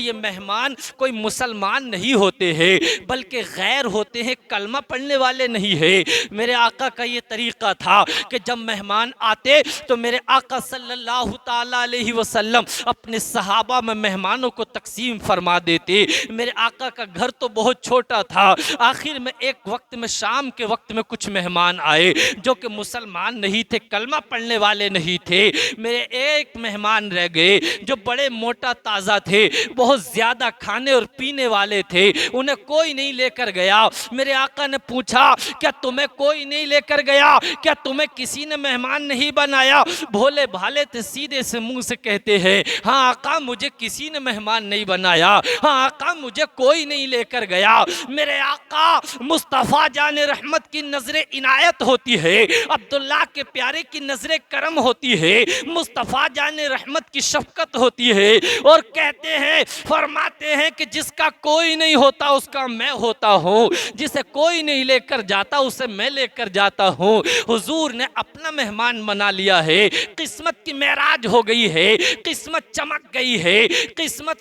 ये मेहमान कोई मुसलमान नहीं होते हैं बल्कि गैर होते हैं, कलमा पढ़ने वाले नहीं है। मेरे आका का ये तरीक़ा था कि जब मेहमान आते तो मेरे आका सल्लल्लाहु ताला अलैहि वसल्लम अपने सहाबा में मेहमानों को तकसीम फरमा देते। मेरे आका का घर तो बहुत छोटा था। आखिर में एक वक्त में शाम के वक्त में कुछ मेहमान आए जो कि मुसलमान नहीं थे, कलमा पढ़ने वाले नहीं थे। मेरे एक मेहमान रह गए जो बड़े मोटा ताज़ा थे, बहुत ज़्यादा खाने और पीने वाले थे, उन्हें कोई नहीं लेकर गया। मेरे आका ने पूछा, क्या तुम्हें कोई नहीं लेकर गया? क्या तुम्हें किसी ने मेहमान नहीं बनाया? भोले भाले थे, सीधे से मुंह से कहते हैं, हाँ आका मुझे किसी ने मेहमान नहीं बनाया, हाँ आका मुझे कोई नहीं लेकर गया। मेरे आका मुस्तफ़ा जाने रहमत की नजर इनायत होती है, अब्दुल्ला के प्यारे की नजर करम होती है, मुस्तफ़ा जाने रहमत की शफकत होती है और कहते हैं, फरमाते हैं कि जिसका कोई नहीं होता उसका मैं होता हूँ, जिसे कोई नहीं लेकर जाता उसे मैं लेकर जाता हूँ। हुजूर ने अपना मेहमान बना लिया है, किस्मत की मेराज हो गई है, किस्मत चमक गई है, किस्मत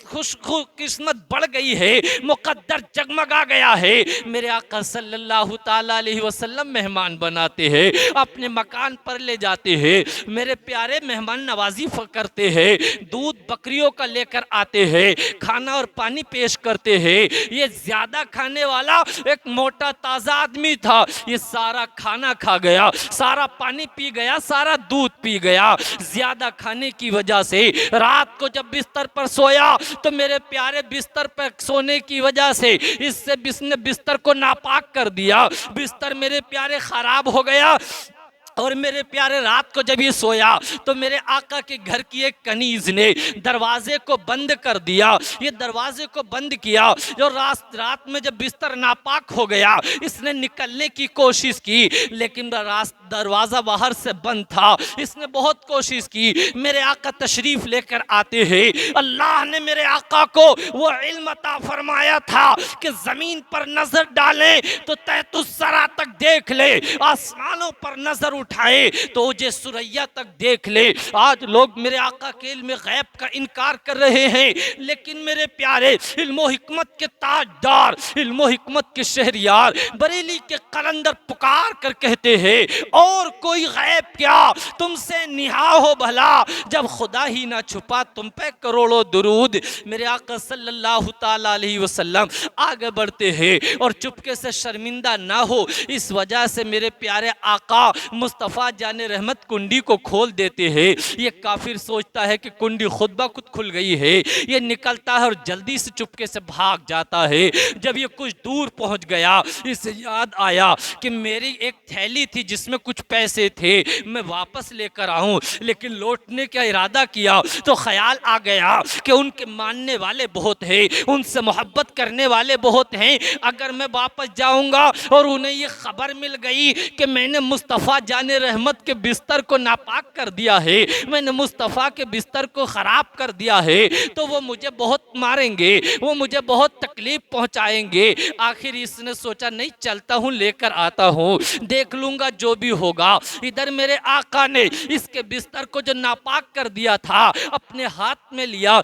किस्मत बढ़ गई है, मुकद्दर जगमगा गया है। मेरे आका सल्लल्लाहु ताला अलैहि वसल्लम मेहमान बनाते हैं, अपने मकान पर ले जाते हैं, मेरे प्यारे मेहमान नवाजी करते हैं, दूध बकरियों का लेकर आते हैं, खाना और पानी पेश करते हैं। ये ज़्यादा खाने वाला एक मोटा ताज़ा आदमी था, ये सारा खाना खा गया, सारा पानी पी गया, सारा दूध पी गया। ज़्यादा खाने की वजह से रात को जब बिस्तर पर सोया तो मेरे प्यारे बिस्तर पर सोने की वजह से इसने बिस्तर को नापाक कर दिया, बिस्तर मेरे प्यारे ख़राब हो गया। और मेरे प्यारे रात को जब ये सोया तो मेरे आका के घर की एक कनीज़ ने दरवाजे को बंद कर दिया। ये दरवाजे को बंद किया, जो रात में जब बिस्तर नापाक हो गया इसने निकलने की कोशिश की, लेकिन दरवाज़ा बाहर से बंद था। इसने बहुत कोशिश की, मेरे आका तशरीफ़ लेकर आते हैं। अल्लाह ने मेरे आका को वो इल्म अता फरमाया था कि ज़मीन पर नज़र डालें तो तहतुस्सरा तक देख ले, आसमानों पर नज़र उठाए तो जे सुरैया तक देख ले। आज लोग मेरे आका के इल्म गैब का इनकार कर रहे हैं, लेकिन मेरे प्यारे इल्म हिकमत के ताजदार, इल्म हिकमत के शहरियार बरेली के कलंदर पुकार कर कहते हैं, और कोई गैब क्या तुमसे निहा हो भला, जब खुदा ही ना छुपा तुम पे करोड़ों दुरूद। मेरे आका सल्लल्लाहु ताला अलैहि वसल्लम आगे बढ़ते हैं और चुपके से शर्मिंदा ना हो इस वजह से मेरे प्यारे आका मुस्तफ़ा जाने रहमत कुंडी को खोल देते हैं। ये काफिर सोचता है कि कुंडी खुद ब खुद खुल गई है, ये निकलता है और जल्दी से चुपके से भाग जाता है। जब ये कुछ दूर पहुंच गया इसे याद आया कि मेरी एक थैली थी जिसमें कुछ पैसे थे, मैं वापस लेकर आऊं, लेकिन लौटने का इरादा किया तो ख्याल आ गया कि उनके मानने वाले बहुत हैं, उनसे मोहब्बत करने वाले बहुत हैं। अगर मैं वापस जाऊंगा और उन्हें ये खबर मिल गई कि मैंने मुस्तफ़ा जाने रहमत के बिस्तर को नापाक कर दिया है, मैंने मुस्तफ़ा के बिस्तर को ख़राब कर दिया है, तो वो मुझे बहुत मारेंगे, वो मुझे बहुत तकलीफ़ पहुंचाएंगे। आखिर इसने सोचा नहीं, चलता हूँ, लेकर आता हूँ, देख लूँगा जो भी होगा। इधर मेरे आका ने इसके बिस्तर को जो नापाक कर दिया था अपने हाथ में लिया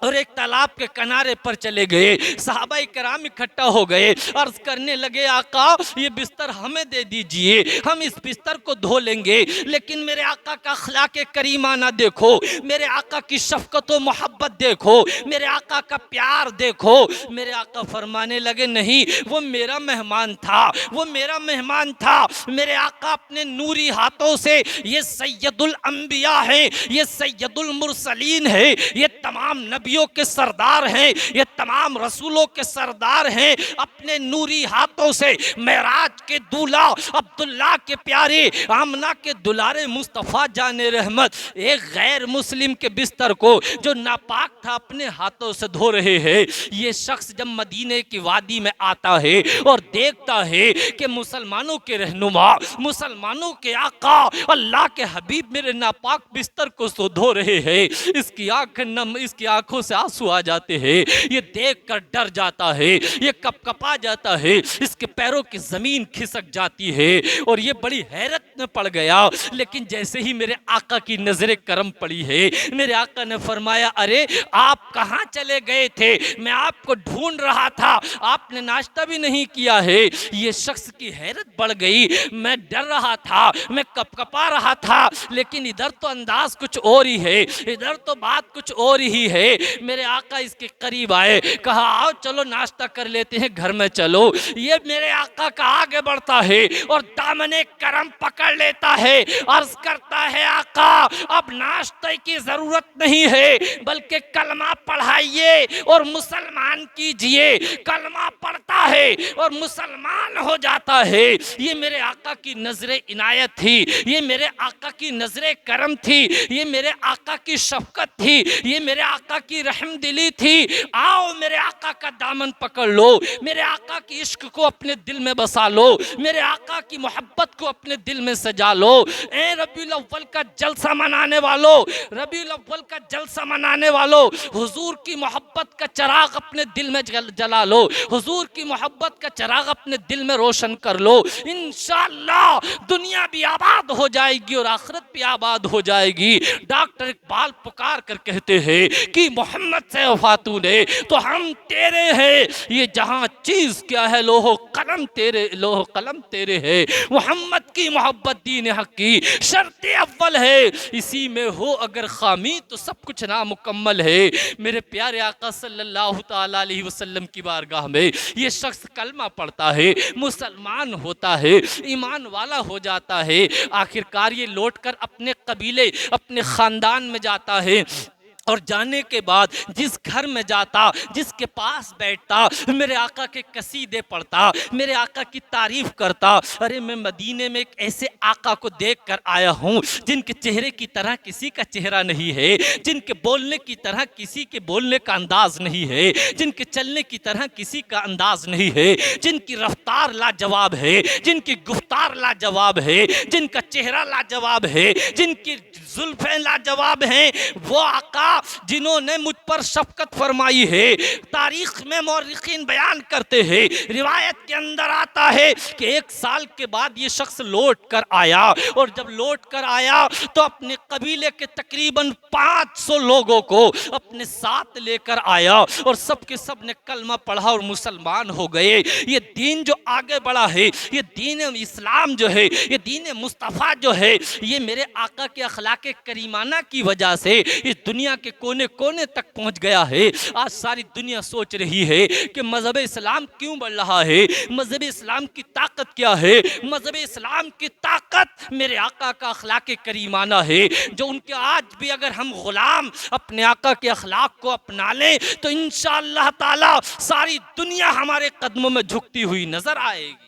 और एक तालाब के किनारे पर चले गए। सहाबाए कराम इकट्ठा हो गए, अर्ज करने लगे, आका ये बिस्तर हमें दे दीजिए, हम इस बिस्तर को धो लेंगे। लेकिन मेरे आका का अखलाक़ करीमाना देखो, मेरे आका की शफ़क़त व मोहब्बत देखो, मेरे आका का प्यार देखो। मेरे आका फरमाने लगे, नहीं वो मेरा मेहमान था, वो मेरा मेहमान था। मेरे आका अपने नूरी हाथों से, ये सैयदुल अंबिया है, ये सैयदुल मुरसलीन है, ये तमाम नबी के सरदार हैं, ये तमाम रसूलों के सरदार हैं, अपने नूरी हाथों से मेराज के दूल्हा अब्दुल्ला के प्यारे आमना के दुलारे मुस्तफ़ा जाने रहमत एक गैर मुस्लिम के बिस्तर को जो नापाक था अपने हाथों से धो रहे हैं। ये शख्स जब मदीने की वादी में आता है और देखता है कि मुसलमानों के रहनुमा, मुसलमानों के आका अल्लाह के हबीब मेरे नापाक बिस्तर को धो रहे हैं, इसकी आंख नम, इसकी आंखों से आंसू आ जाते हैं। ये देखकर डर जाता है, ये कपकपा जाता है, इसके पैरों की जमीन खिसक जाती है और ये बड़ी हैरत में पड़ गया। लेकिन जैसे ही मेरे आका की नजर करम पड़ी है, मेरे आका ने फरमाया, अरे आप कहाँ चले गए थे, मैं आपको ढूंढ रहा था, आपने नाश्ता भी नहीं किया है। ये शख्स की हैरत बढ़ गई, मैं डर रहा था, मैं कपकपा रहा था, लेकिन इधर तो अंदाज कुछ और ही है, इधर तो बात कुछ और ही है। मेरे आका इसके करीब आए, कहा आओ चलो नाश्ता कर लेते हैं, घर में चलो। ये मेरे आका का आगे बढ़ता है और दामने करम पकड़ लेता है, अर्ज करता है आका अब नाश्ते की जरूरत नहीं है, बल्कि कलमा पढ़ाइए और मुसलमान कीजिए। कलमा पढ़ता है और मुसलमान हो जाता है। ये मेरे आका की नजरे इनायत थी, ये मेरे आका की नजरे करम थी, ये मेरे आका की शफकत थी, ये मेरे आका की रहमदिली थी। आओ मेरे आका का दामन पकड़ लो, मेरे आका की इश्क को अपने दिल में बसा लो, मेरे आका की मोहब्बत को अपने दिल में सजा लो। ए रबीउल अव्वल का जलसा मनाने वालों, रबीउल अव्वल का जलसा मनाने वालों, हुजूर की मोहब्बत का चिराग अपने दिल में जला लो, हुजूर की मोहब्बत का चिराग अपने दिल में रोशन कर लो। इंशाअल्लाह दुनिया भी आबाद हो जाएगी और आखिरत भी आबाद हो जाएगी। डॉक्टर इकबाल पुकार कर कहते हैं कि मोहम्मद से वफा तूने तो हम तेरे हैं, ये जहां चीज क्या है लोहो कलम तेरे, लोहो कलम तेरे है। मोहम्मद की मोहब्बत दीन हक की शर्त अव्वल है, इसी में हो अगर खामी तो सब कुछ नामुकम्मल है। मेरे प्यारे आका सल्लल्लाहु ताला अलैहि वसल्लम की बारगाह में ये शख्स कलमा पढ़ता है, मुसलमान होता है, ईमान वाला हो जाता है। आखिरकार ये लौटकर अपने कबीले, अपने खानदान में जाता है और जाने के बाद जिस घर में जाता, जिसके पास बैठता, मेरे आका के कसीदे पढ़ता, मेरे आका की तारीफ करता। अरे मैं मदीने में एक ऐसे आका को देख कर आया हूँ जिनके चेहरे की तरह किसी का चेहरा नहीं है, जिनके बोलने की तरह किसी के बोलने का अंदाज नहीं है, जिनके चलने की तरह किसी का अंदाज नहीं है, जिनकी रफ्तार लाजवाब है, जिनकी गुफ्तार लाजवाब है, जिनका चेहरा लाजवाब है, जिनकी जुल्फें लाजवाब हैं। वो आका जिन्होंने मुझ पर शफकत फरमाई है। तारीख में मौरिखीन बयान करते हैं, रिवायत के अंदर आता है कि 1 साल के बाद ये शख्स लौट कर आया, और जब लौट कर आया तो अपने कबीले के तकरीबन 500 लोगों को अपने साथ लेकर आया और सब के सब ने कलमा पढ़ा और मुसलमान हो गए। ये दीन जो आगे बढ़ा है, ये दीन इस्लाम जो है, ये दीन मुस्तफ़ा जो है, ये मेरे आका के अखलाक करीमाना की वजह से इस दुनिया के कोने कोने तक पहुंच गया है। आज सारी दुनिया सोच रही है कि मजहब इस्लाम क्यों बढ़ रहा है, मजहब इस्लाम की ताकत क्या है। मजहब इस्लाम की ताकत मेरे आका का अखलाक करीमाना है, जो उनके आज भी अगर हम गुलाम अपने आका के अखलाक को अपना लें तो इंशाअल्लाह ताला सारी दुनिया हमारे कदमों में झुकती हुई नजर आएगी।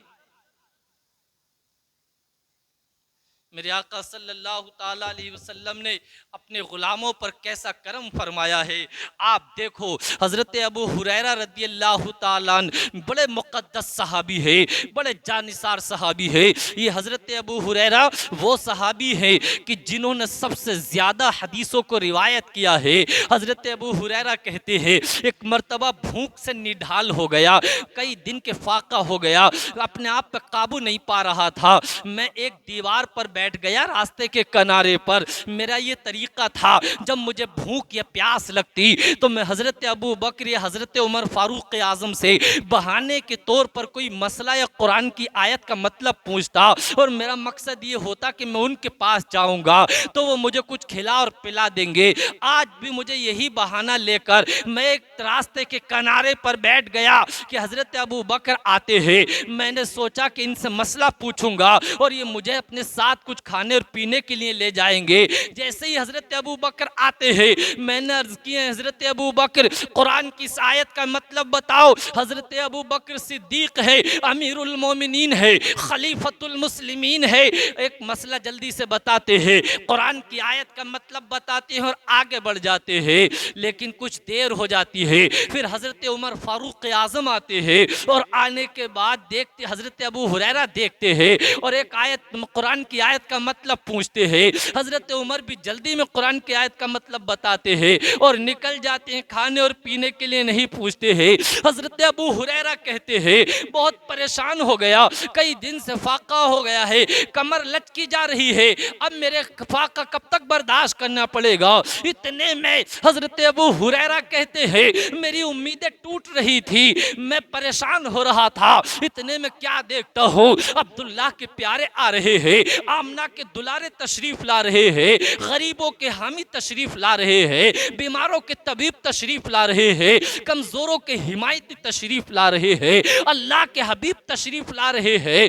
मेरे आका सल्लल्लाहु ताला अलैहि वसल्लम ने अपने ग़ुलामों पर कैसा करम फरमाया है। आप देखो हज़रत अबू हुरैरा रदियल्लाहु ताला अन्हु बड़े मुक़द्दस सहाबी है, बड़े जानिसार सहाबी है। ये हज़रत अबू हुरैरा वो सहाबी है कि जिन्होंने सबसे ज़्यादा हदीसों को रिवायत किया है। हज़रत अबू हुरैरा कहते हैं एक मरतबा भूख से निढाल हो गया, कई दिन के फाका हो गया, अपने आप पे काबू नहीं पा रहा था। मैं एक दीवार पर बैठ गया रास्ते के किनारे पर। मेरा ये तरीका था, जब मुझे भूख या प्यास लगती तो मैं हज़रत अबू बकर या हज़रत उमर फारूक आज़म से बहाने के तौर पर कोई मसला या कुरान की आयत का मतलब पूछता, और मेरा मकसद ये होता कि मैं उनके पास जाऊंगा तो वो मुझे कुछ खिला और पिला देंगे। आज भी मुझे यही बहाना लेकर मैं एक रास्ते के किनारे पर बैठ गया कि हज़रत अबू बकर आते हैं। मैंने सोचा कि इनसे मसला पूछूंगा और ये मुझे अपने साथ कुछ खाने और पीने के लिए ले जाएंगे। जैसे ही हज़रत अबू बकर आते हैं, मैंने अर्ज़ किया हज़रत अबू बकर कुरान की इस आयत का मतलब बताओ। हज़रत अबू बकर सिद्दीक है, अमीरुल मोमिनीन है, खलीफतुल मुस्लिमीन है। एक मसला जल्दी से बताते हैं, कुरान की आयत का मतलब बताते हैं और आगे बढ़ जाते हैं। लेकिन कुछ देर हो जाती है, फिर हज़रत उमर फारूक आज़म आते हैं और आने के बाद देखते हज़रत अबू हुरैरा देखते हैं और एक आयत कुरान की आयत का मतलब पूछते हैं। हज़रत उमर भी जल्दी में कुरान की आयत का मतलब बताते हैं और निकल जाते हैं, खाने और पीने के लिए नहीं पूछते हैं। हज़रत अबू हुरैरा कहते हैं बहुत परेशान हो गया, कई दिन से फाका हो गया है, कमर लचकी जा रही है, अब मेरे फाका कब तक बर्दाश्त करना पड़ेगा। इतने में हजरत अबू हुरैरा कहते हैं मेरी उम्मीदें टूट रही थी, मैं परेशान हो रहा था। इतने में क्या देखता हूँ, अब्दुल्लाह के प्यारे आ रहे हैं, आमना के दुलारे तशरीफ ला रहे हैं, गरीबों के हामी तशरीफ ला रहे हैं, बीमारों के तबीब तशरीफ ला रहे हैं, कमजोरों के हिमायती तशरीफ ला रहे हैं, अल्लाह के हबीब तशरीफ ला रहे हैं।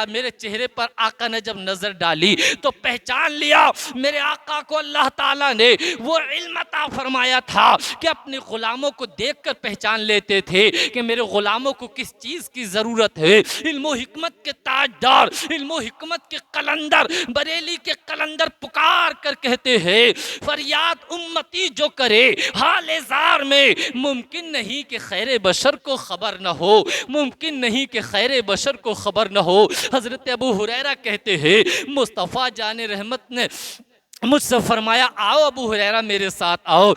मेरे चेहरे पर आका ने जब नजर डाली तो पहचान लिया मेरे आका को अल्लाह ताला ने वो इल्म अता फरमाया था कि अपने गुलामों को देखकर पहचान लेते थे कि मेरे गुलामों को किस चीज की जरूरत है। इल्मो हिकमत के ताजदार, इल्मो हिकमत के कलंदर, बरेली के कलंदर पुकार कर कहते हैं फरियाद उम्मती जो करे हाले जार में, मुमकिन नहीं कि खैर बशर को खबर न हो, मुमकिन नहीं कि खैर बशर को खबर न हो। हजरत अबू हुरैरा कहते हैं मुस्तफ़ा जाने रहमत ने मुझसे फरमाया आओ अबू हुरैरा मेरे साथ आओ।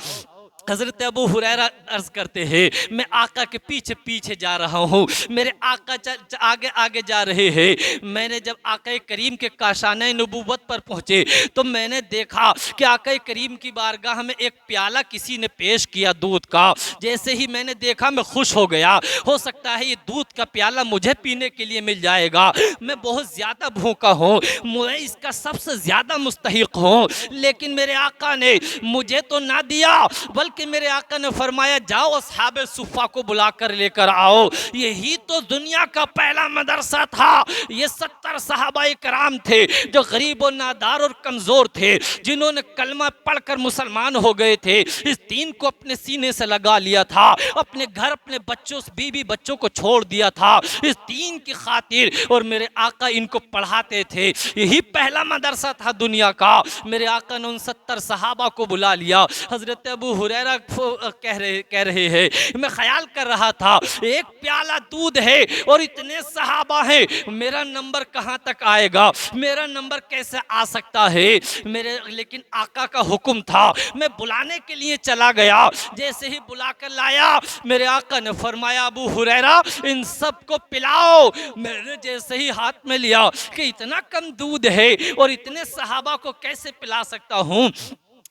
हजरत अबू हुरैरा अर्ज करते हैं मैं आका के पीछे पीछे जा रहा हूँ, मेरे आका आगे आगे जा रहे हैं। मैंने जब आका करीम के काशाने नबूवत पर पहुँचे तो मैंने देखा कि आका करीम की बारगाह में एक प्याला किसी ने पेश किया दूध का। जैसे ही मैंने देखा मैं खुश हो गया, हो सकता है ये दूध का प्याला मुझे पीने के लिए मिल जाएगा, मैं बहुत ज़्यादा भूखा हूँ, मैं इसका सबसे ज़्यादा मुस्तहिक हूँ। लेकिन मेरे आका ने मुझे तो ना दिया, बल्कि मेरे आका ने फरमाया जाओ असहाबे सुफ़ा को बुलाकर लेकर आओ। यही तो दुनिया का पहला मदरसा था। ये 70 सहाबाए कराम थे जो गरीब और नादार और कमज़ोर थे, जिन्होंने कलमा पढ़कर मुसलमान हो गए थे, इस दीन को अपने सीने से लगा लिया था, अपने घर अपने बच्चों बीवी बच्चों को छोड़ दिया था इस दीन की खातिर, और मेरे आका इनको पढ़ाते थे। यही पहला मदरसा था दुनिया का। मेरे आका ने उन 70 सहाबा को बुला लिया। हजरत अबू हुरैरा कह रहे हैं मैं ख्याल कर रहा था एक प्याला दूध है और इतने सहाबा हैं, मेरा नंबर कहाँ तक आएगा, मेरा नंबर कैसे आ सकता है। लेकिन आका का हुक्म था, मैं बुलाने के लिए चला गया। जैसे ही बुला कर लाया मेरे आका ने फरमाया अबू हुरैरा इन सब को पिलाओ। मैंने जैसे ही हाथ में लिया कि इतना कम दूध है और इतने सहाबा को कैसे पिला सकता हूँ,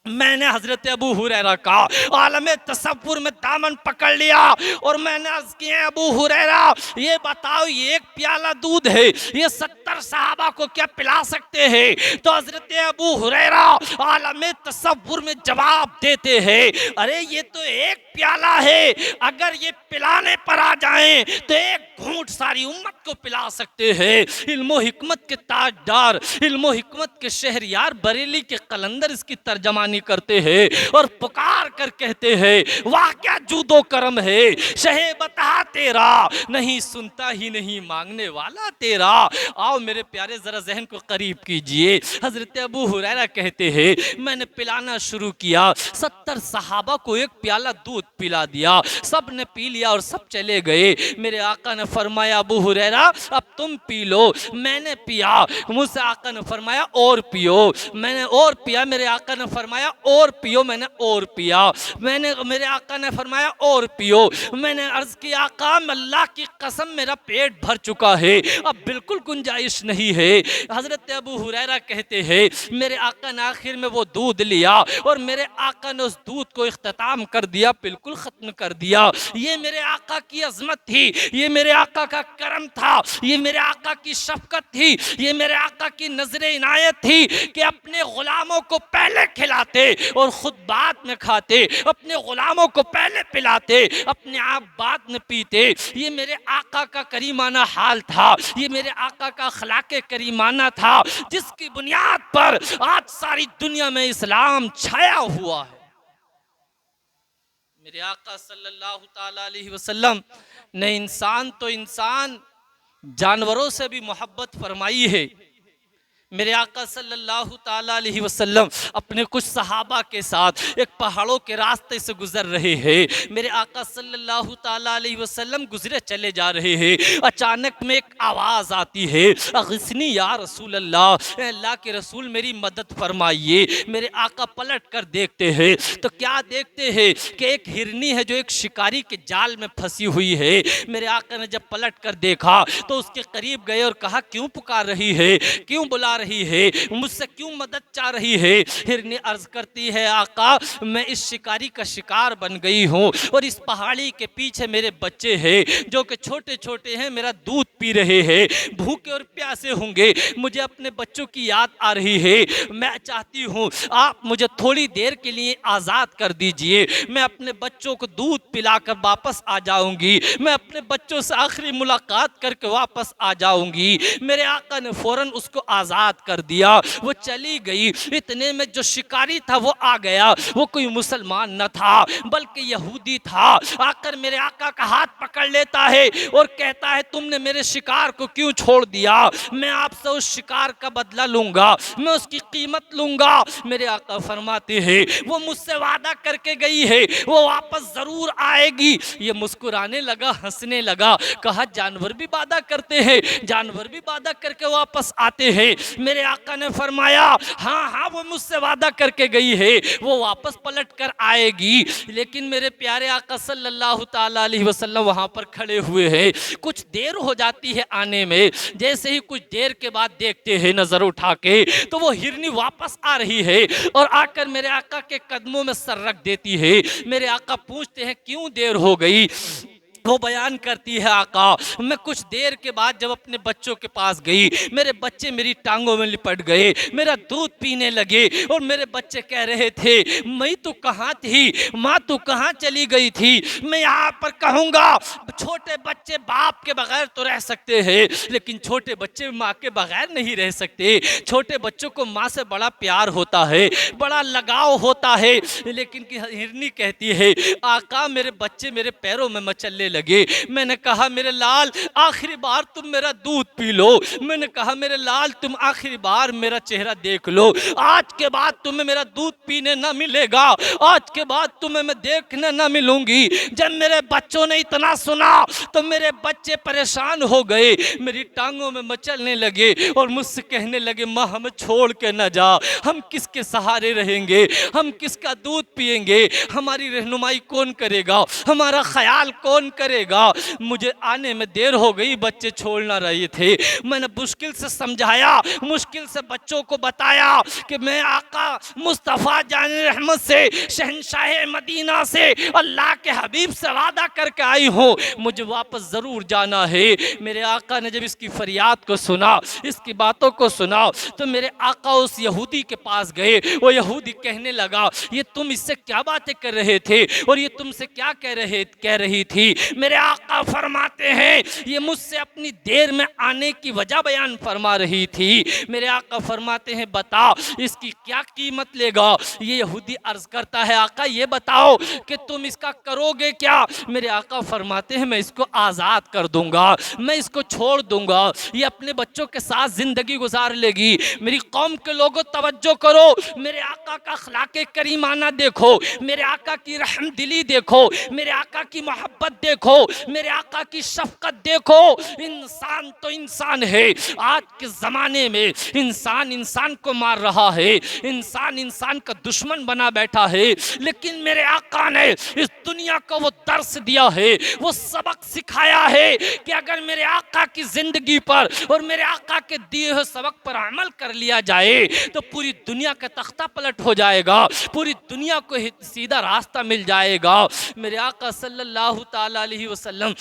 मैंने हजरत अबू हुरैरा का आलमे तसव्वुर में दामन पकड़ लिया और मैंने अर्ज किया अबू हुरैरा ये बताओ ये एक प्याला दूध है ये 70 सहाबा को क्या पिला सकते हैं। तो हजरत अबू हुरैरा आलमे तसव्वुर में जवाब देते हैं अरे ये तो एक प्याला है, अगर ये पिलाने पर आ जाएं तो एक घूंट सारी उम्मत को पिला सकते हैं। इल्मो हिकमत के ताजदार, इल्मो हिकमत के शहरियार बरेली के कलंदर इसकी तर्जमानी करते हैं और पुकार कर कहते हैं वाह क्या जूदो करम है, शहे बता तेरा नहीं सुनता ही नहीं मांगने वाला तेरा। आओ मेरे प्यारे जरा जहन को करीब कीजिए। हजरत अबू हुरैरा कहते हैं मैंने पिलाना शुरू किया, 70 सहाबा को एक प्याला दूध पिला दिया, सब ने पी लिया और सब चले गए। मेरे आका ने फरमाया अबू हुरैरा अब तुम पी लो। मैंने पिया, मुझसे आका ने फरमाया और पियो, मैंने और पिया। मेरे आका ने फरमाया और पियो, मैंने और पिया। मेरे आका ने फरमाया और पियो। मैंने अर्ज किया आका अल्लाह की कसम मेरा पेट भर चुका है, अब बिल्कुल गुंजाइश नहीं है। हजरत अबू हुरैरा कहते हैं मेरे आका ने आखिर में वो दूध लिया और मेरे आका ने उस दूध को इख्तिताम कर दिया, बिल्कुल ख़त्म कर दिया। ये मेरे आका की अजमत थी, ये मेरे आका का करम था, ये मेरे आका की शफकत थी, ये मेरे आका की नजर इनायत थी कि अपने गुलामों को पहले खिलाते और खुद बाद में खाते, अपने गुलामों को पहले पिलाते, अपने आप बाद में पीते। ये मेरे आका का करीमाना हाल था, ये मेरे आका का अखलाके करीमाना था जिसकी बुनियाद पर आज सारी दुनिया में इस्लाम छाया हुआ है। मेरे आका सल्लल्लाहु ताला अलैहि वसल्लम ने इंसान तो इंसान जानवरों से भी मोहब्बत फरमाई है। मेरे आका सल्लल्लाहु ताला अलैहि वसल्लम अपने कुछ सहाबा के साथ एक पहाड़ों के रास्ते से गुजर रहे हैं। मेरे आका सल्लल्लाहु ताला अलैहि वसल्लम गुजरे चले जा रहे हैं। अचानक में एक आवाज़ आती है, अगिस्नी या रसूल अल्लाह, अल्लाह के रसूल मेरी मदद फरमाइए। मेरे आका पलट कर देखते हैं तो क्या देखते हैं कि एक हिरनी है जो एक शिकारी के जाल में फंसी हुई है। मेरे आका ने जब पलट कर देखा तो उसके करीब गए और कहा, क्यों पुकार रही है, क्यों बुला रही है, मुझसे क्यों मदद चाह रही है। हिरनी अर्ज करती है, आका मैं इस शिकारी का शिकार बन गई हूँ और इस पहाड़ी के पीछे मेरे बच्चे हैं जो कि छोटे छोटे हैं, मेरा दूध पी रहे हैं, भूखे और प्यासे होंगे, मुझे अपने बच्चों की याद आ रही है। मैं चाहती हूँ आप मुझे थोड़ी देर के लिए आज़ाद कर दीजिए, मैं अपने बच्चों को दूध पिलाकर वापस आ जाऊंगी, मैं अपने बच्चों से आखिरी मुलाकात करके वापस आ जाऊंगी। मेरे आका ने फौरन उसको आज़ाद कर दिया, वो चली गई। इतने में जो शिकारी था वो आ गया। वो कोई मुसलमान न था बल्कि यहूदी था। आकर मेरे आका का हाथ पकड़ लेता है और कहता है, तुमने मेरे शिकार को क्यों छोड़ दिया, मैं आपसे उस शिकार का बदला लूंगा, मैं उसकी कीमत लूंगा। मेरे आका फरमाते हैं, वो मुझसे वादा करके गई है, वो वापस जरूर आएगी। ये मुस्कुराने लगा, हंसने लगा, कहा जानवर भी वादा करते हैं, जानवर भी वादा करके वापस आते हैं। मेरे आका ने फरमाया, हाँ हाँ वो मुझसे वादा करके गई है, वो वापस पलट कर आएगी। लेकिन मेरे प्यारे आका सल्लल्लाहु ताला अलैहि वसल्लम वहाँ पर खड़े हुए हैं। कुछ देर हो जाती है आने में। जैसे ही कुछ देर के बाद देखते हैं नजर उठा के तो वो हिरनी वापस आ रही है और आकर मेरे आका के कदमों में सर रख देती है। मेरे आका पूछते हैं, क्यों देर हो गई। वो बयान करती है, आका मैं कुछ देर के बाद जब अपने बच्चों के पास गई, मेरे बच्चे मेरी टांगों में लिपट गए, मेरा दूध पीने लगे और मेरे बच्चे कह रहे थे, मैं तो कहाँ थी माँ, तू कहाँ चली गई थी। मैं यहाँ पर कहूँगा, छोटे बच्चे बाप के बगैर तो रह सकते हैं लेकिन छोटे बच्चे माँ के बगैर नहीं रह सकते। छोटे बच्चों को माँ से बड़ा प्यार होता है, बड़ा लगाव होता है। लेकिन हिरनी कहती है, आका मेरे बच्चे मेरे पैरों में मचलने लगे। मैंने कहा, मेरे लाल आखिरी बार तुम मेरा दूध पी लो, मैंने कहा मेरे लाल तुम आखिरी बार मेरा चेहरा देख लो, आज के बाद तुम्हें मेरा दूध पीने ना मिलेगा, आज के बाद तुम्हें मैं देखने ना मिलूंगी। जब मेरे बच्चों ने इतना सुना तो मेरे बच्चे परेशान हो गए, मेरी टांगों में मचलने लगे और मुझसे कहने लगे, माँ हमें छोड़ के ना जा, हम किसके सहारे रहेंगे, हम किसका दूध पिएंगे, हमारी रहनुमाई कौन करेगा, हमारा ख्याल कौन करेगा। मुझे आने में देर हो गई, बच्चे छोड़ ना रहे थे। मैंने मुश्किल से समझाया, मुश्किल से बच्चों को बताया कि मैं आका मुस्तफ़ा जान रहमत से, शहंशाह मदीना से, अल्लाह के हबीब से वादा करके आई हूँ, मुझे वापस ज़रूर जाना है। मेरे आका ने जब इसकी फरियाद को सुना, इसकी बातों को सुना तो मेरे आका उस यहूदी के पास गए। वो यहूदी कहने लगा, ये तुम इससे क्या बातें कर रहे थे और ये तुमसे क्या कह रही थी। मेरे आका फरमाते हैं, ये मुझसे अपनी देर में आने की वजह बयान फरमा रही थी। मेरे आका फरमाते हैं, बता इसकी क्या कीमत लेगा। ये यहूदी अर्ज करता है, आका ये बताओ कि तुम इसका करोगे क्या। मेरे आका फरमाते हैं, मैं इसको आज़ाद कर दूंगा, मैं इसको छोड़ दूंगा, ये अपने बच्चों के साथ ज़िंदगी गुजार लेगी। मेरी कौम के लोगों तवज्जो करो, मेरे आका का अखलाक़े करीमाना देखो, मेरे आका की रहमदिली देखो, मेरे आका की मोहब्बत देखो, मेरे आका की शफकत देखो। इंसान तो इंसान है, आज के ज़माने में इंसान इंसान को मार रहा है, इंसान इंसान का दुश्मन बना बैठा है। लेकिन मेरे आका ने इस दुनिया को वो दर्स दिया है, वो सबक सिखाया है कि अगर मेरे आका की ज़िंदगी पर और मेरे आका के दिए हुए सबक पर अमल कर लिया जाए तो पूरी दुनिया का तख्ता पलट हो जाएगा, पूरी दुनिया को सीधा रास्ता मिल जाएगा। मेरे आका सल्लल्लाहु ताला अलैहि वसल्लम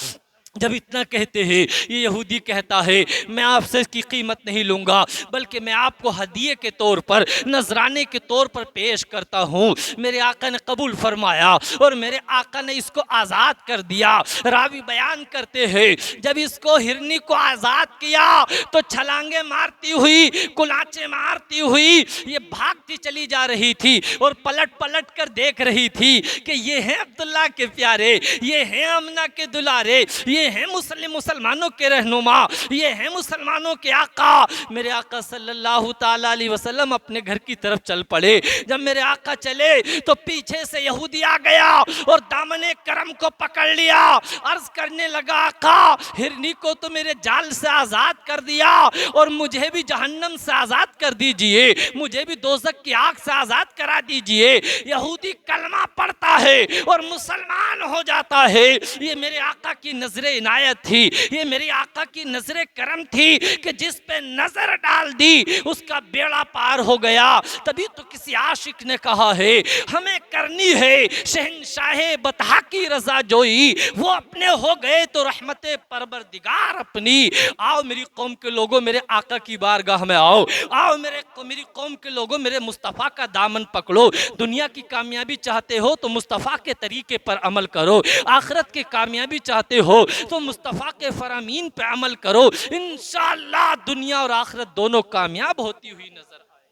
जब इतना कहते हैं, ये यहूदी कहता है, मैं आपसे इसकी कीमत नहीं लूँगा, बल्कि मैं आपको हदिये के तौर पर, नजराने के तौर पर पेश करता हूँ। मेरे आका ने कबूल फरमाया और मेरे आका ने इसको आज़ाद कर दिया। रावी बयान करते हैं, जब इसको हिरनी को आज़ाद किया तो छलांगे मारती हुई, कुलाचे मारती हुई ये भागती चली जा रही थी और पलट पलट कर देख रही थी कि ये हैं अब्दुल्ला के प्यारे, ये हैं अमना के दुलारे, ये ये हैं मुसलमानों के रहनुमा, ये हैं मुसलमानों के आका। मेरे आका सल्लल्लाहु ताला अलैहि वसल्लम अपने घर की तरफ चल पड़े। जब मेरे आका चले तो पीछे से यहूदी आ गया और दामने करम को पकड़ लिया। अर्ज करने लगा, आका हिरनी को तो मेरे जाल से आज़ाद कर दिया और मुझे भी जहन्नम से आज़ाद कर दीजिए, मुझे भी दोज़ख की आग से आज़ाद करा दीजिए। यहूदी कलमा पढ़ता है और मुसलमान हो जाता है। ये मेरे आका की नजरे इनायत थी, ये मेरे आका की नजरे करम थी कि जिस पे नजर डाल दी उसका बेड़ा पार हो गया। तभी तो किसी आशिक ने कहा है हमें करनी है शहंशाहे बतहा की रजा जोई, वो अपने हो गए तो रहमते परवरदिगार अपनी। आओ मेरी कौम के लोगों, मेरे आका की बारगाह में आओ, आओ मेरी कौम के लोगों, मेरे मुस्तफ़ा का दामन पकड़ो। दुनिया की कामयाबी चाहते हो तो मुस्तफ़ा के तरीके पर अमल करो, आखिरत की कामयाबी चाहते हो तो मुस्तफ़ा के फरामीन पे अमल करो। इंशाअल्लाह दुनिया और आखिरत दोनों कामयाब होती हुई नजर आए।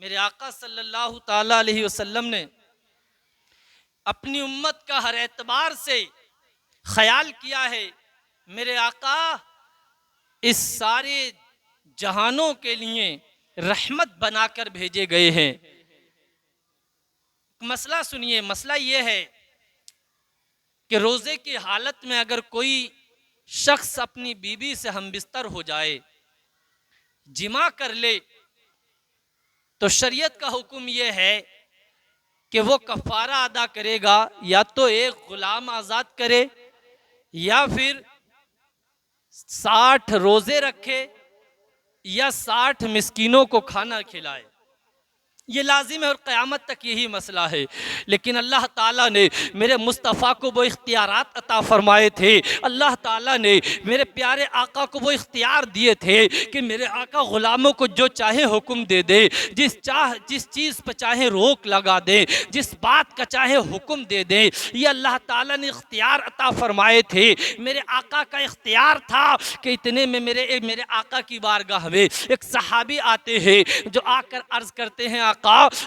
मेरे आका सल्लल्लाहु ताला अलैहि वसल्लम ने अपनी उम्मत का हर एतबार से ख्याल किया है। मेरे आका इस सारे जहानों के लिए रहमत बनाकर भेजे गए हैं। मसला सुनिए, मसला यह है कि रोजे की हालत में अगर कोई शख्स अपनी बीवी से हमबिस्तर हो जाए, जिमा कर ले, तो शरीयत का हुक्म यह है कि वो कफ़ारा अदा करेगा, या तो एक गुलाम आज़ाद करे या फिर 60 रोजे रखे या 60 मिस्कीनों को खाना खिलाए। ये लाजिम है और क़यामत तक यही मसला है। लेकिन अल्लाह ताला ने मेरे मुस्तफ़ा को वो इख्तियारात अता फरमाए थे, अल्लाह ताला ने मेरे प्यारे आका को वो इख्तियार दिए थे कि मेरे आका ग़ुलामों को जो चाहे हुक्म दे दे, जिस चीज़ पर चाहे रोक लगा दे, जिस बात का चाहे हुक्म दे दे। ये अल्लाह ताला ने इख्तियार अता फरमाए थे। मेरे आका का इख्तियार था कि इतने में मेरे आका की बारगाह में एक सहाबी आते हैं जो आकर अर्ज़ करते हैं, आका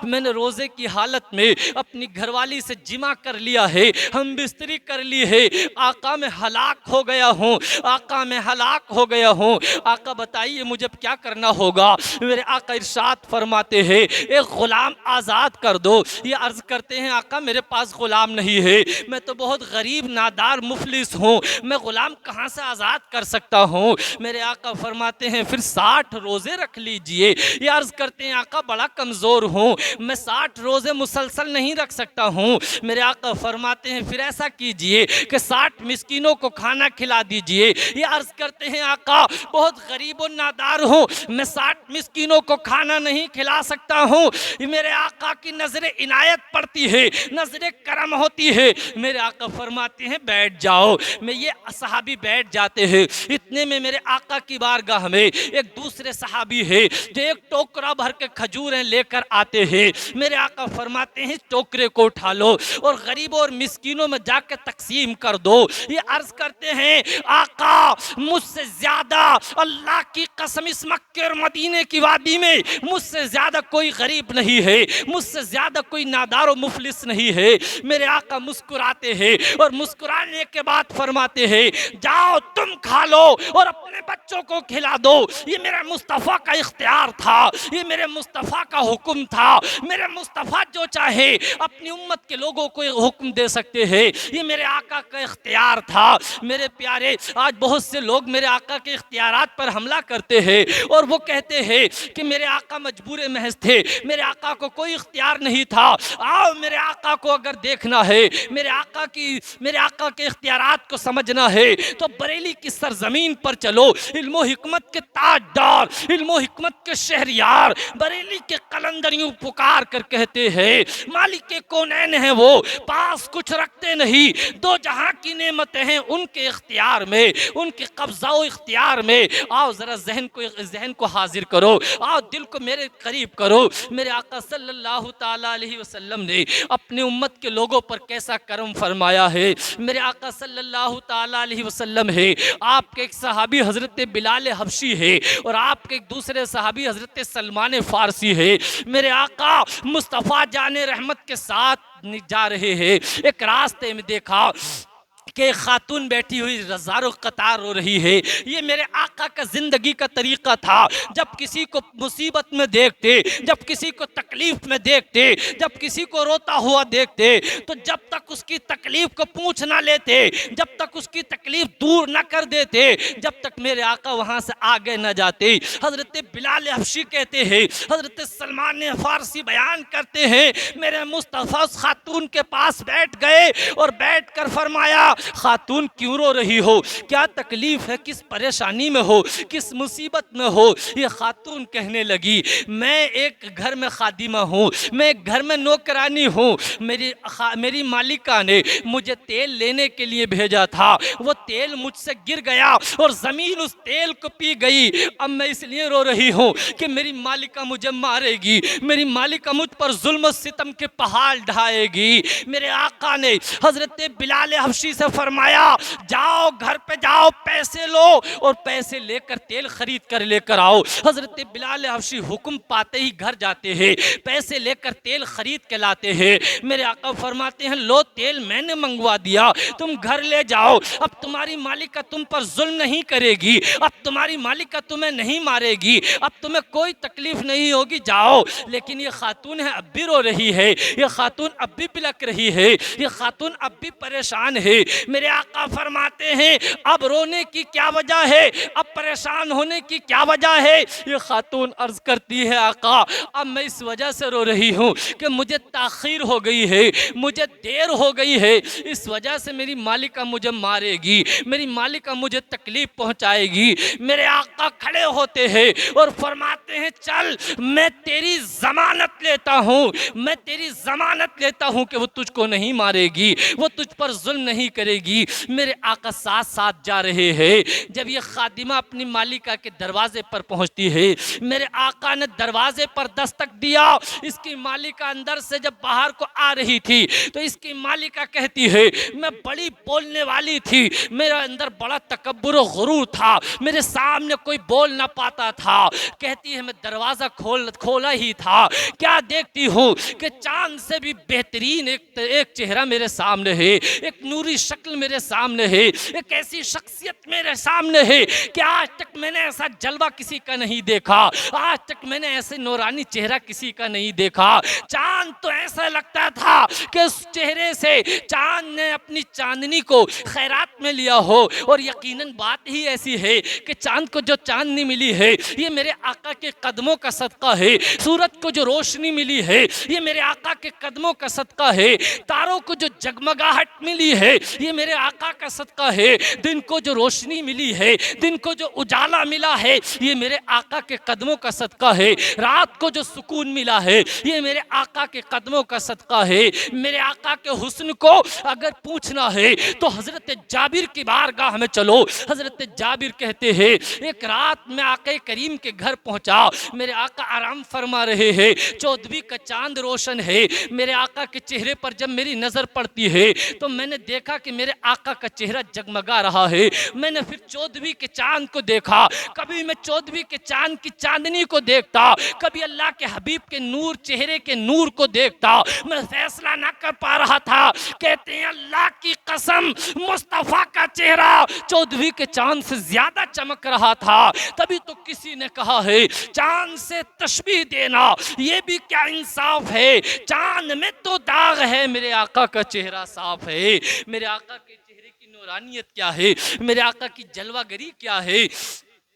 मैंने रोजे की हालत में अपनी घरवाली से जिमा कर लिया है, हम बिस्तरी कर ली है, आका मैं हलाक हो गया हूँ, आका मैं हलाक हो गया हूँ, आका बताइए मुझे क्या करना होगा। मेरे आका इरशाद फरमाते हैं एक गुलाम आज़ाद कर दो। ये अर्ज करते हैं, आका मेरे पास गुलाम नहीं है, मैं तो बहुत गरीब नादार मुफलिस हूँ, मैं गुलाम कहाँ से आज़ाद कर सकता हूँ। मेरे आका फरमाते हैं फिर 60 रोजे रख लीजिए। ये अर्ज करते हैं, आका बड़ा कमज़ोर हूँ, मैं 60 रोजे मुसलसल नहीं रख सकता हूँ। मेरे आका फरमाते हैं फिर ऐसा कीजिए कि 60 मिस्कीनों को खाना खिला दीजिए। ये अर्ज करते हैं, आका बहुत गरीब और नादार हूँ, मैं 60 मिस्कीनों को खाना नहीं खिला सकता हूँ। मेरे आका की नजरे इनायत पड़ती है, नजरे करम होती है। मेरे आका फरमाते हैं बैठ जाओ। मैं ये सहाबी बैठ जाते हैं। इतने में मेरे आका की बारगाह में एक दूसरे सहाबी है जो एक टोकरा भर के खजूरें लेकर आते हैं। मेरे आका फरमाते हैं टोकरे को उठा लो और गरीबों और मिस्कीनों में जाकर तकसीम कर दो। ये अर्ज करते हैं, आका मुझसे ज्यादा अल्लाह की कसम इस मक्के और मदीने की वादी में मुझसे ज्यादा कोई गरीब नहीं है, मुझसे ज्यादा कोई नादार और मुफलिस नहीं है। मेरे आका मुस्कुराते हैं और मुस्कुराने के बाद फरमाते हैं जाओ तुम खा लो और अपने बच्चों को खिला दो। ये मेरे मुस्तफ़ा का इख्तियार था, ये मेरे मुस्तफ़ा का हुक्म था। मेरे मुस्तफ़ा जो चाहे अपनी उम्मत के लोगों को हुक्म दे सकते हैं, ये मेरे आका का इख्तियार था। मेरे प्यारे, आज बहुत से लोग मेरे आका के इख्तियारात पर हमला करते हैं और वो कहते हैं कि मेरे आका मजबूर महज थे, मेरे आका को कोई इख्तियार नहीं था। आओ मेरे आका को अगर देखना है, मेरे आका के इख्तियारात को समझना है तो बरेली की सरजमीन पर चलो। इल्मो हिकमत के ताजदार, इल्मो हिकमत के शहरियार बरेली के कलंदरियों पुकार कर कहते हैं मालिक के कौनैन है वो, पास कुछ रखते नहीं, दो जहां की नेमतें हैं उनके इख्तियार में, उनके कब्जा व इख्तियार में। आओ जरा जहन को हाजिर करो, आओ दिल को मेरे करीब करो। मेरे आका सल्लल्लाहु ताला अलैहि वसल्लम ने अपने उम्मत के लोगों पर कैसा करम फरमाया है। मेरे आका सल्लल्लाहु ताला अलैहि वसल्लम है, आपके एक सहाबी हजरत बिलाल हबशी है और आपके एक दूसरे सहाबी हजरत सलमान फारसी है। मेरे आका मुस्तफ़ा जाने रहमत के साथ जा रहे हैं। एक रास्ते में देखा कि एक खातून बैठी हुई हज़ारों कतार रो रही है। ये मेरे आका का ज़िंदगी का तरीक़ा था। जब किसी को मुसीबत में देखते, जब किसी को तकलीफ़ में देखते, जब किसी को रोता हुआ देखते, तो जब तक उसकी तकलीफ़ को पूछ ना लेते, जब तक उसकी तकलीफ़ दूर ना कर देते, जब तक मेरे आका वहाँ से आगे न जाते। हज़रत बिलाल हबशी कहते हैं, हज़रत सलमान फ़ारसी बयान करते हैं, मेरे मुस्तफ़ा उस खातून के पास बैठ गए और बैठ कर फरमाया, खातून क्यों रो रही हो, क्या तकलीफ है, किस परेशानी में हो, किस मुसीबत में हो। ये खातून कहने लगी, मैं एक घर में खादिमा हूँ, मैं एक घर में नौकरानी हूँ। मेरी मालिका ने मुझे तेल लेने के लिए भेजा था, वो तेल मुझसे गिर गया और ज़मीन उस तेल को पी गई। अब मैं इसलिए रो रही हूँ कि मेरी मालिका मुझे मारेगी, मेरी मालिका मुझ पर जुल्म सितम के पहाड़ ढाएगी। मेरे आका ने हज़रत बिलाल हबशी से फरमाया, जाओ घर पे जाओ, पैसे लो और पैसे लेकर तेल खरीद कर लेकर आओ। हज़रत बिलाल हबशी हुक्म पाते ही घर जाते हैं, पैसे लेकर तेल खरीद के लाते हैं। मेरे आका फरमाते हैं, लो तेल मैंने मंगवा दिया, तुम घर ले जाओ। अब तुम्हारी मालिका तुम पर जुल्म नहीं करेगी, अब तुम्हारी मालिका तुम्हें नहीं मारेगी, अब तुम्हें कोई तकलीफ नहीं होगी, जाओ। लेकिन ये खातून है अब भी रो रही है, ये खातून अब भी बिलक रही है, ये खातून अब भी परेशान है। मेरे आका फरमाते हैं, अब रोने की क्या वजह है, अब परेशान होने की क्या वजह है। ये खातून अर्ज करती है, आका अब मैं इस वजह से रो रही हूँ कि मुझे ताख़ीर हो गई है, मुझे देर हो गई है, इस वजह से मेरी मालिका मुझे मारेगी, मेरी मालिका मुझे तकलीफ पहुँचाएगी। मेरे आका खड़े होते हैं और फरमाते हैं, चल मैं तेरी ज़मानत लेता हूँ, मैं तेरी ज़मानत लेता हूँ कि वो तुझको नहीं मारेगी, वो तुझ पर जुल्म नहीं करेगी। मेरे आका साथ साथ जा रहे हैं। जब ये खादिमा अपनी मालिका के दरवाजे पर पहुंचती है, मेरे आका ने दरवाजे पर दस्तक दिया। इसकी मालिका अंदर से जब बाहर को आ रही थी तो इसकी मालिका कहती है, मैं बड़ी बोलने वाली थी, मेरे अंदर बड़ा तकब्बुर और गुरूर था, मेरे सामने कोई बोल ना पाता था। कहती है, मैं दरवाज़ा खोला ही था, क्या देखती हूँ कि चांद से भी बेहतरीन एक चेहरा मेरे सामने है, एक नूरी शक्ल मेरे सामने है, एक ऐसी शख्सियत मेरे सामने है कि आज तक मैंने ऐसा जलवा किसी का नहीं देखा, आज तक मैंने ऐसे नूरानी चेहरा किसी का नहीं देखा। चांद तो ऐसा लगता था कि उस चेहरे से चांद ने अपनी चांदनी को खैरात में लिया हो। और यकीनन बात ही ऐसी है कि चांद को जो चांदनी मिली है ये मेरे आका के कदमों का सदका है, सूरज को जो रोशनी मिली है ये मेरे आका के कदमों का सदका है, तारों को जो जगमगाहट मिली है ये मेरे आका का सदका है, दिन को जो रोशनी मिली है, दिन को जो उजाला मिला है ये मेरे आका के कदमों का सदका है, रात को जो सुकून मिला है ये मेरे आका के कदमों का सदका है। मेरे आका के हुस्न को अगर पूछना है तो हज़रत जाबिर की बारगाह में चलो। हज़रत जाबिर कहते हैं, एक रात में आका करीम के घर पहुंचा, मेरे आका आराम फरमा रहे हैं, चौदहवीं का चांद रोशन है। मेरे आका के चेहरे पर जब मेरी नज़र पड़ती है तो मैंने देखा कि मेरे आका का चेहरा जगमगा रहा है। मैंने फिर चौदहवीं के चांद को देखा, कभी मैं चौदहवीं के चांद की चांदनी को देखता, कभी अल्लाह के हबीब के नूर, चेहरे के नूर को देखता। मैं फैसला ना कर पा रहा था। कहते हैं, अल्लाह की कसम मुस्तफ़ा का चेहरा चौदहवीं के चांद से ज्यादा चमक रहा था। तभी तो किसी ने कहा है, चांद से तशबीह देना ये भी क्या इंसाफ है, चांद में तो दाग है, मेरे आका का चेहरा साफ है। मेरे आका के चेहरे की नूरानियत क्या है, मेरे आका की जलवागरी क्या है,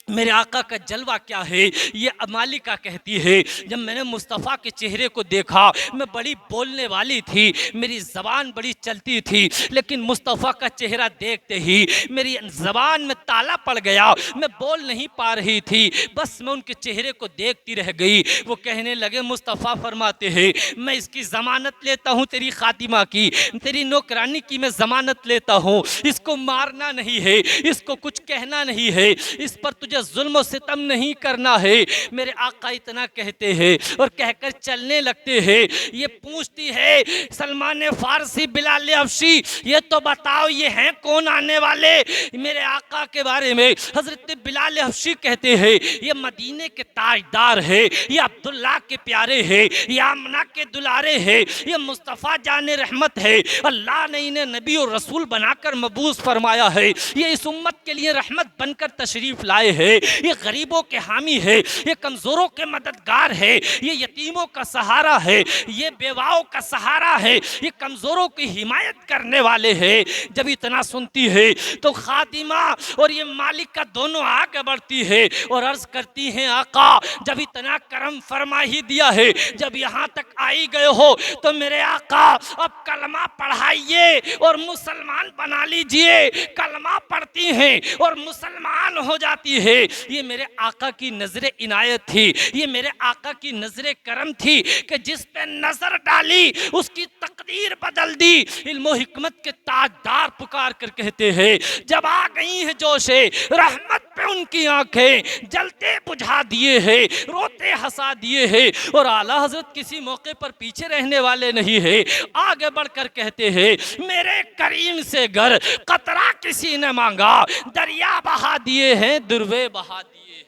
मेरे आका का जलवा क्या है, ये मालिका कहती है, जब मैंने मुस्तफ़ा के चेहरे को देखा, मैं बड़ी बोलने वाली थी, मेरी ज़बान बड़ी चलती थी, लेकिन मुस्तफ़ा का चेहरा देखते ही मेरी ज़बान में ताला पड़ गया, मैं बोल नहीं पा रही थी, बस मैं उनके चेहरे को देखती रह गई। वो कहने लगे, मुस्तफ़ा फरमाते हैं, मैं इसकी ज़मानत लेता हूँ, तेरी खातिमा की, तेरी नौकरानी की मैं ज़मानत लेता हूँ, इसको मारना नहीं है, इसको कुछ कहना नहीं है, इस पर तुझे ये जुल्म सितम नहीं करना है। मेरे आका इतना कहते हैं और कहकर चलने लगते हैं। ये पूछती है सलमान फारसी, बिलाल हबशी, ये तो बताओ ये हैं कौन आने वाले मेरे आका के बारे में। हजरत बिलाल हबशी कहते हैं ये मदीने के ताजदार है, ये अब्दुल्ला के प्यारे है, ये आमना के दुलारे है, ये मुस्तफ़ा जाने रहमत है। अल्लाह ने इन्हें नबी और रसूल बनाकर मबूस फरमाया है। ये इस उम्मत के लिए रहमत बनकर तशरीफ लाए हैं। ये गरीबों के हामी है, ये कमजोरों के मददगार है, ये यतीमों का सहारा है, ये बेवाओं का सहारा है, ये कमजोरों की हिमायत करने वाले हैं। जब इतना सुनती है तो खादिमा और ये मालिक का दोनों आगे बढ़ती है और अर्ज करती हैं आका जब इतना करम फरमा ही दिया है, जब यहाँ तक आई गए हो तो मेरे आका अब कलमा पढ़ाइए और मुसलमान बना लीजिए। कलमा पढ़ती हैं और मुसलमान हो जाती है। ये मेरे आका की नजर इनायत थी, ये मेरे आका की नजर करम थी कि जिस पे नजर डाली उसकी तकदीर बदल दी। इल्म हिकमत के ताजदार पुकार कर कहते हैं जब आ गई है जोशे रहमत पे उनकी आंखें जलते बुझा दिए हैं, रोते हंसा दिए हैं। और आला हजरत किसी मौके पर पीछे रहने वाले नहीं है, आगे बढ़कर कहते हैं मेरे करीम से घर कतरा किसी ने मांगा, दरिया बहा दिए हैं, दुर्वे बहा दिए हैं।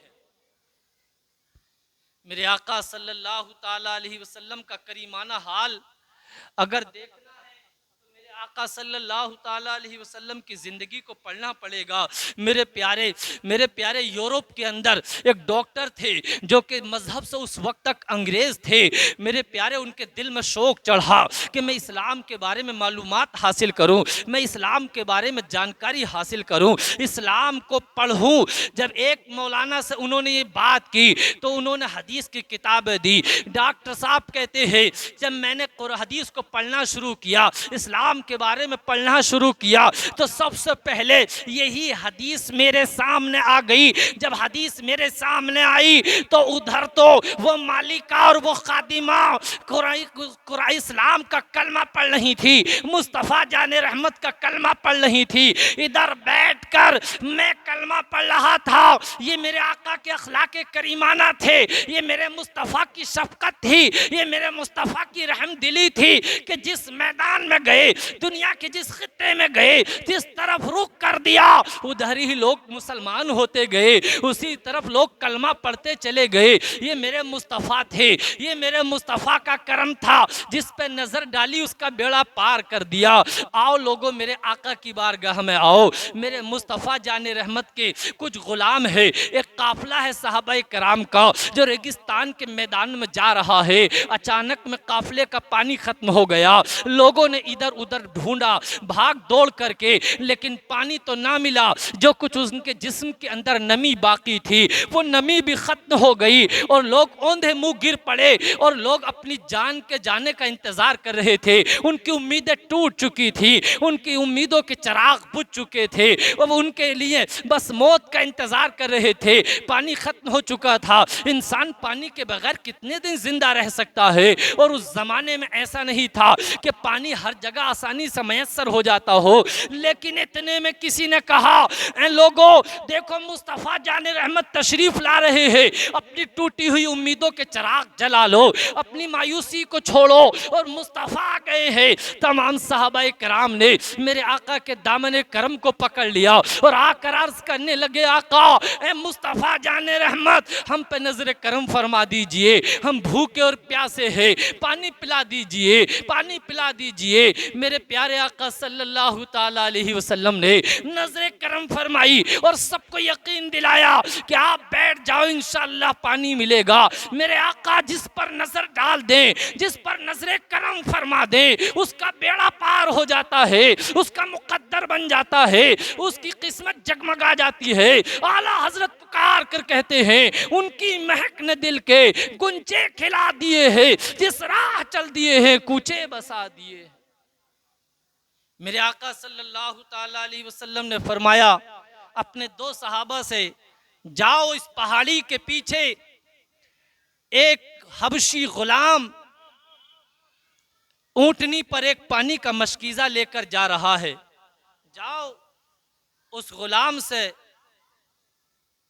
मेरे आका सल्लल्लाहु ताला अलैहि वसल्लम का करीमाना हाल अगर देखना है तो मेरे आका सल्लल्लाहु ताला अलैहि वसल्लम की ज़िंदगी को पढ़ना पड़ेगा। मेरे प्यारे यूरोप के अंदर एक डॉक्टर थे जो कि मजहब से उस वक्त तक अंग्रेज़ थे। मेरे प्यारे उनके दिल में शौक़ चढ़ा कि मैं इस्लाम के बारे में मालूमात हासिल करूं, मैं इस्लाम के बारे में जानकारी हासिल करूं, इस्लाम को पढ़ूं। जब एक मौलाना से उन्होंने ये बात की तो उन्होंने हदीस की किताबें दी। डॉक्टर साहब कहते हैं जब मैंने हदीस को पढ़ना शुरू किया, इस्लाम के बारे में पढ़ना शुरू किया तो सबसे पहले यही हदीस मेरे सामने आ गई। जब हदीस मेरे सामने आई तो उधर तो वो मालिका और वो खादिमा कुराई इस्लाम का कलमा पढ़ रही थी, मुस्तफ़ा जाने रहमत का कलमा पढ़ रही थी। इधर बैठकर मैं कलमा पढ़ रहा था। ये मेरे आका के अखलाक करीमाना थे, ये मेरे मुस्तफ़ा की शफकत थी, ये मेरे मुस्तफ़ा की रहम दिली थी कि जिस मैदान में गए, दुनिया के जिस खित्ते में गए, जिस तरफ रुख कर दिया उधर ही लोग मुसलमान होते गए, उसी तरफ लोग कलमा पढ़ते चले गए। ये मेरे मुस्तफ़ा थे, ये मेरे मुस्तफ़ा का करम था, जिस पे नज़र डाली उसका बेड़ा पार कर दिया। आओ लोगों मेरे आका की बारगाह में आओ। मेरे मुस्तफ़ा जाने रहमत के कुछ गुलाम है, एक काफिला है सहाबा कराम का जो रेगिस्तान के मैदान में जा रहा है। अचानक में काफिले का पानी खत्म हो गया। लोगों ने इधर उधर ढूंढा भाग दौड़ करके, लेकिन पानी तो ना मिला। जो कुछ उनके जिस्म के अंदर नमी बाकी थी वो नमी भी खत्म हो गई और लोग औंधे मुंह गिर पड़े और लोग अपनी जान के जाने का इंतजार कर रहे थे। उनकी उम्मीदें टूट चुकी थी, उनकी उम्मीदों के चिराग बुझ चुके थे, वो उनके लिए बस मौत का इंतजार कर रहे थे। पानी खत्म हो चुका था। इंसान पानी के बगैर कितने दिन जिंदा रह सकता है? और उस जमाने में ऐसा नहीं था कि पानी हर जगह आसानी से मैसर हो जाता हो। लेकिन इतने में किसी ने कहा ऐ लोगों देखो मुस्तफ़ा जाने रहमत तशरीफ ला रहे हैं, अपनी टूटी हुई उम्मीदों के चिराग जला लो, अपनी मायूसी को छोड़ो और मुस्तफ़ा आ गए हैं। तमाम सहाबाए कराम ने मेरे आका के दामन करम को पकड़ लिया और आकर अर्ज करने लगे आका ऐ मुस्तफ़ा जाने रहमत हम पे नजर करम फरमा दीजिए, हम भूखे और प्यासे हैं, पानी पिला दीजिए, पानी पिला दीजिए। मेरे प्यारे आका सल्लल्लाहु ताला अलैहि वसल्लम ने नजर करम फरमाई और सबको यकीन दिलाया कि आप बैठ जाओ इंशाअल्लाह पानी मिलेगा। मेरे आका जिस पर नजर डाल दें, जिस पर नजर करम फरमा दें, उसका बेड़ा पार हो जाता है, उसका मुकद्दर बन जाता है, उसकी किस्मत जगमगा जाती है। आला हजरत पुकार कर कहते हैं उनकी महक ने दिल के गुंजे खिला दिए हैं, जिस राह चल दिए हैं कूचे बसा दिए। मेरे आका सल्लल्लाहु ताला अलैहि वसल्लम ने फरमाया अपने दो सहाबा से जाओ इस पहाड़ी के पीछे एक हबशी गुलाम ऊंटनी पर एक पानी का मशकीज़ा लेकर जा रहा है, जाओ उस गुलाम से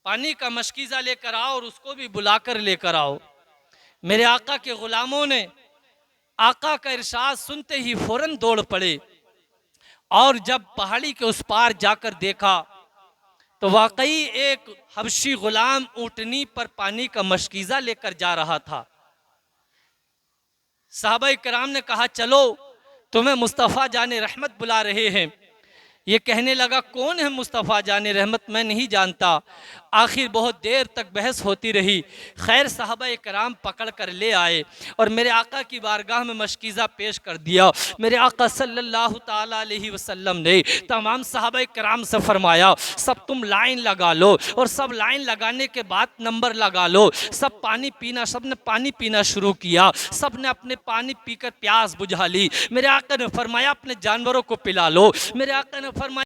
पानी का मशकीज़ा लेकर आओ और उसको भी बुलाकर लेकर आओ। मेरे आका के ग़ुलामों ने आका का इरशाद सुनते ही फौरन दौड़ पड़े और जब पहाड़ी के उस पार जाकर देखा तो वाकई एक हबशी गुलाम ऊँटनी पर पानी का मशकीज़ा लेकर जा रहा था। सहाबाए किराम ने कहा चलो तुम्हें मुस्तफ़ा जाने रहमत बुला रहे हैं। ये कहने लगा कौन है मुस्तफ़ा जाने रहमत, मैं नहीं जानता। आखिर बहुत देर तक बहस होती रही। खैर सहाबाए किराम पकड़ कर ले आए और मेरे आका की बारगाह में मशकीज़ा पेश कर दिया। मेरे आका सल्लल्लाहु ताला अलैहि वसल्लम ने तमाम सहाबाए किराम से फरमाया सब तुम लाइन लगा लो, और सब लाइन लगाने के बाद नंबर लगा लो। सब पानी पीना, सब ने पानी पीना शुरू किया। सब ने अपने पानी पीकर प्यास बुझा ली। मेरे आका ने फरमाया अपने जानवरों को पिला लो। मेरे आका ने फरमाया